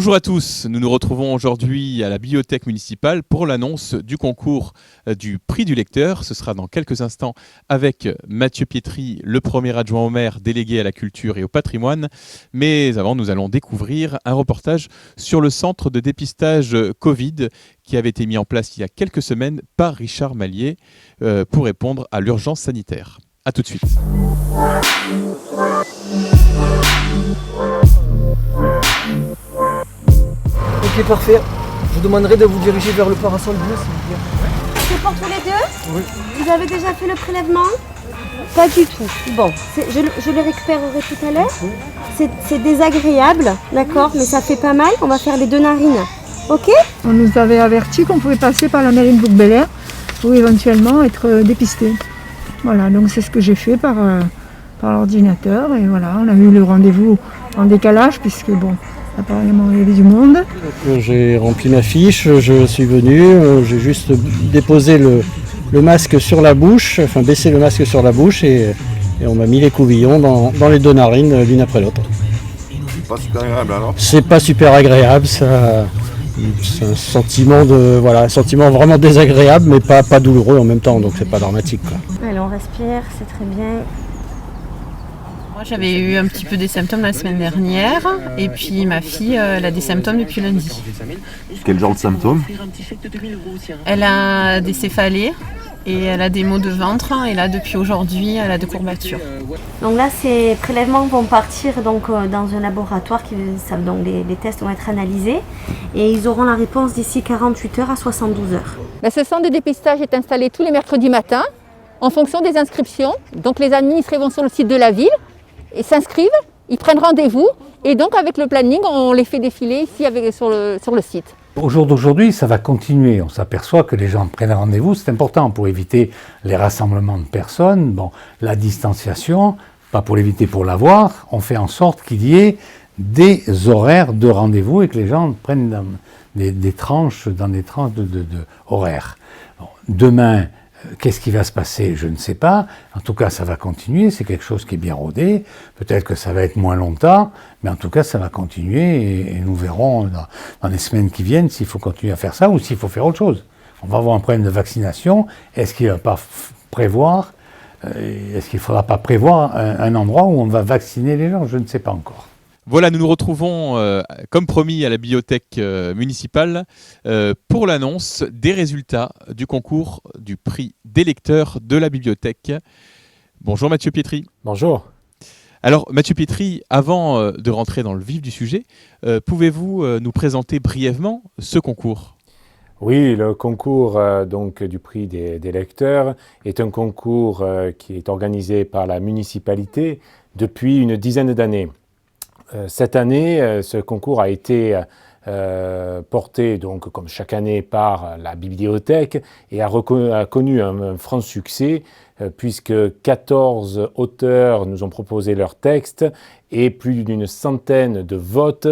Bonjour à tous, nous nous retrouvons aujourd'hui à la bibliothèque municipale pour l'annonce du concours du prix du lecteur. Ce sera dans quelques instants avec Mathieu Pietri, le premier adjoint au maire délégué à la culture et au patrimoine. Mais avant, nous allons découvrir un reportage sur le centre de dépistage Covid qui avait été mis en place il y a quelques semaines par Richard Mallier pour répondre à l'urgence sanitaire. A tout de suite. Ok, parfait. Je vous demanderai de vous diriger vers le parasol bleu, s'il vous plaît. C'est pour tous les deux? Oui. Vous avez déjà fait le prélèvement? Pas du tout. Bon, je le récupérerai tout à l'heure. C'est désagréable, d'accord, mais ça fait pas mal. On va faire les 2 narines. Ok? On nous avait averti qu'on pouvait passer par la mairie de Bouc-Bel-Air pour éventuellement être dépisté. Voilà, donc c'est ce que j'ai fait par l'ordinateur. Et voilà, on a eu le rendez-vous en décalage puisque bon, apparemment il y avait du monde. J'ai rempli ma fiche, je suis venu, j'ai juste déposé le masque sur la bouche, enfin baissé le masque sur la bouche et on m'a mis les couvillons dans les 2 narines l'une après l'autre. C'est pas super agréable alors? C'est pas super agréable, ça. C'est un sentiment vraiment désagréable mais pas douloureux en même temps, donc c'est pas dramatique, quoi. Allez, on respire, c'est très bien. Moi j'avais eu un petit peu des symptômes la semaine dernière et puis ma fille elle a des symptômes depuis lundi. Quel genre de symptômes? Elle a des céphalées et elle a des maux de ventre et là depuis aujourd'hui elle a des courbatures. Donc là, ces prélèvements vont partir donc, dans un laboratoire, donc les tests vont être analysés et ils auront la réponse d'ici 48 heures à 72 heures. Ce centre de dépistage est installé tous les mercredis matins en fonction des inscriptions. Donc les administrés vont sur le site de la ville et s'inscrivent, ils prennent rendez-vous et donc avec le planning, on les fait défiler ici sur le site. Au jour d'aujourd'hui, ça va continuer. On s'aperçoit que les gens prennent rendez-vous, c'est important pour éviter les rassemblements de personnes. Bon, la distanciation, pas pour l'éviter, pour l'avoir, on fait en sorte qu'il y ait des horaires de rendez-vous et que les gens prennent des tranches horaires. Bon, demain, qu'est-ce qui va se passer? Je ne sais pas. En tout cas, ça va continuer. C'est quelque chose qui est bien rodé. Peut-être que ça va être moins longtemps, mais en tout cas, ça va continuer et nous verrons dans les semaines qui viennent s'il faut continuer à faire ça ou s'il faut faire autre chose. On va avoir un problème de vaccination. Est-ce qu'il ne faudra pas prévoir un endroit où on va vacciner les gens? Je ne sais pas encore. Voilà, nous nous retrouvons, comme promis, à la bibliothèque municipale pour l'annonce des résultats du concours du prix des lecteurs de la bibliothèque. Bonjour Mathieu Pietri. Bonjour. Alors Mathieu Pietri, avant de rentrer dans le vif du sujet, pouvez-vous nous présenter brièvement ce concours ? Oui, le concours donc, du prix des lecteurs est un concours qui est organisé par la municipalité depuis une dizaine d'années. Cette année, ce concours a été porté, donc, comme chaque année, par la bibliothèque et a connu un franc succès puisque 14 auteurs nous ont proposé leurs textes et plus d'une centaine de votes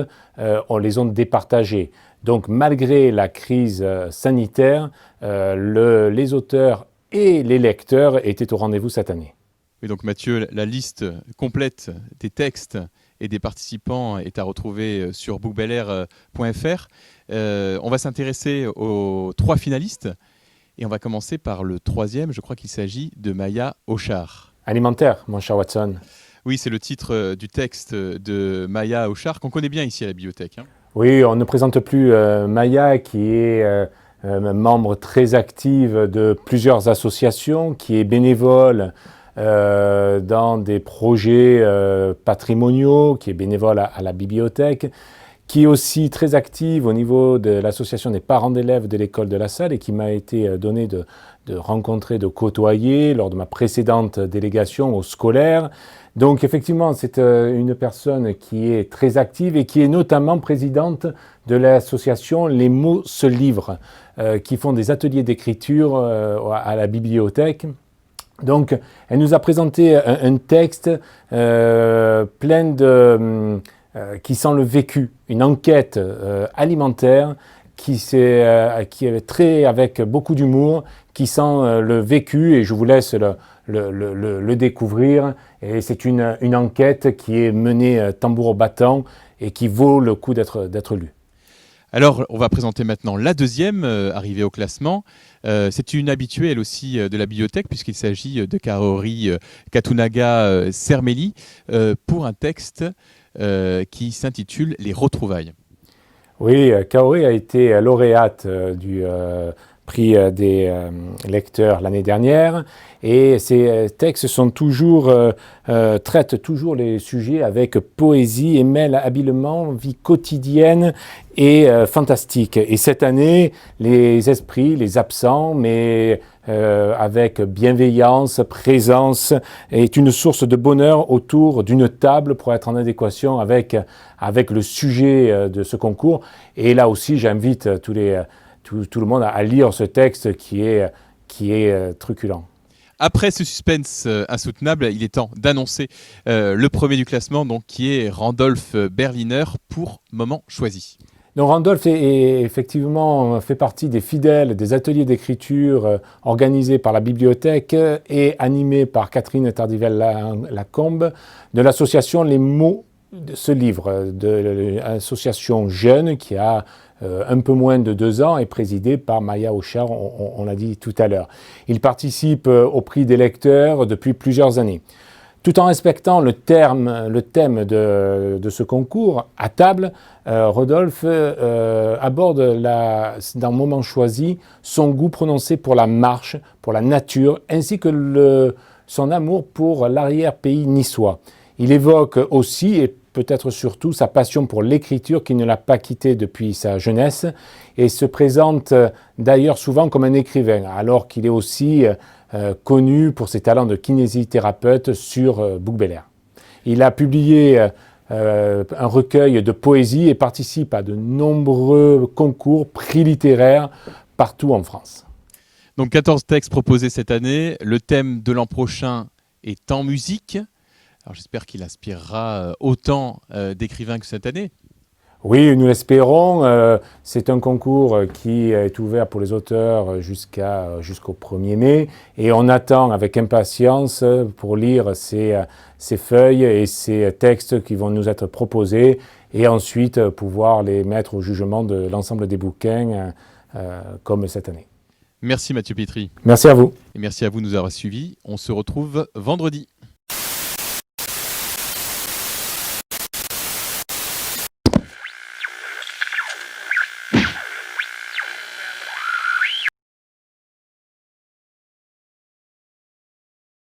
on les ont départagés. Donc malgré la crise sanitaire, les auteurs et les lecteurs étaient au rendez-vous cette année. Oui, donc Mathieu, la liste complète des textes et des participants est à retrouver sur bookbelair.fr. On va s'intéresser aux 3 finalistes et on va commencer par le 3e. Je crois qu'il s'agit de Maya Auchard. Alimentaire, mon cher Watson. Oui, c'est le titre du texte de Maya Auchard qu'on connaît bien ici à la bibliothèque. Oui, on ne présente plus Maya qui est membre très active de plusieurs associations, qui est bénévole dans des projets patrimoniaux, qui est bénévole à la bibliothèque, qui est aussi très active au niveau de l'association des parents d'élèves de l'école de la Salle et qui m'a été donné de rencontrer, de côtoyer lors de ma précédente délégation au scolaire. Donc effectivement, c'est une personne qui est très active et qui est notamment présidente de l'association Les mots se livrent, qui font des ateliers d'écriture à la bibliothèque. Donc, elle nous a présenté un texte plein qui sent le vécu, une enquête alimentaire qui est très avec beaucoup d'humour, qui sent le vécu, et je vous laisse le découvrir. Et c'est une enquête qui est menée tambour au battant et qui vaut le coup d'être lue. Alors, on va présenter maintenant la deuxième arrivée au classement. C'est une habituée, elle aussi, de la bibliothèque, puisqu'il s'agit de Kaori Katunaga Sermeli, pour un texte qui s'intitule « Les retrouvailles ». Oui, Kaori a été lauréate du prix des lecteurs l'année dernière, et ces textes sont traitent toujours les sujets avec poésie et mêlent habilement vie quotidienne et fantastique. Et cette année, les esprits, les absents, mais avec bienveillance, présence, est une source de bonheur autour d'une table pour être en adéquation avec le sujet de ce concours. Et là aussi, j'invite tout le monde à lire ce texte qui est truculent. Après ce suspense insoutenable, il est temps d'annoncer le premier du classement, donc, qui est Randolph Berliner pour Moment choisi. Donc Randolph effectivement fait partie des fidèles des ateliers d'écriture organisés par la bibliothèque et animés par Catherine Tardivelle-Lacombe de l'association Les Mots de ce livre, de l'association jeune qui a un peu moins de 2 ans et présidée par Maya Auchard, on l'a dit tout à l'heure. Il participe au prix des lecteurs depuis plusieurs années. Tout en respectant le thème de ce concours, à table, Rodolphe aborde dans Moment choisi son goût prononcé pour la marche, pour la nature, ainsi que son amour pour l'arrière-pays niçois. Il évoque aussi, et peut-être surtout, sa passion pour l'écriture qui ne l'a pas quitté depuis sa jeunesse et se présente d'ailleurs souvent comme un écrivain, alors qu'il est aussi connu pour ses talents de kinésithérapeute sur Book Bel Air. Il a publié un recueil de poésie et participe à de nombreux concours, prix littéraires partout en France. Donc 14 textes proposés cette année. Le thème de l'an prochain est en musique. Alors j'espère qu'il inspirera autant d'écrivains que cette année. Oui, nous l'espérons. C'est un concours qui est ouvert pour les auteurs jusqu'au 1er mai. Et on attend avec impatience pour lire ces feuilles et ces textes qui vont nous être proposés et ensuite pouvoir les mettre au jugement de l'ensemble des bouquins comme cette année. Merci Mathieu Pietri. Merci à vous. Et merci à vous de nous avoir suivis. On se retrouve vendredi.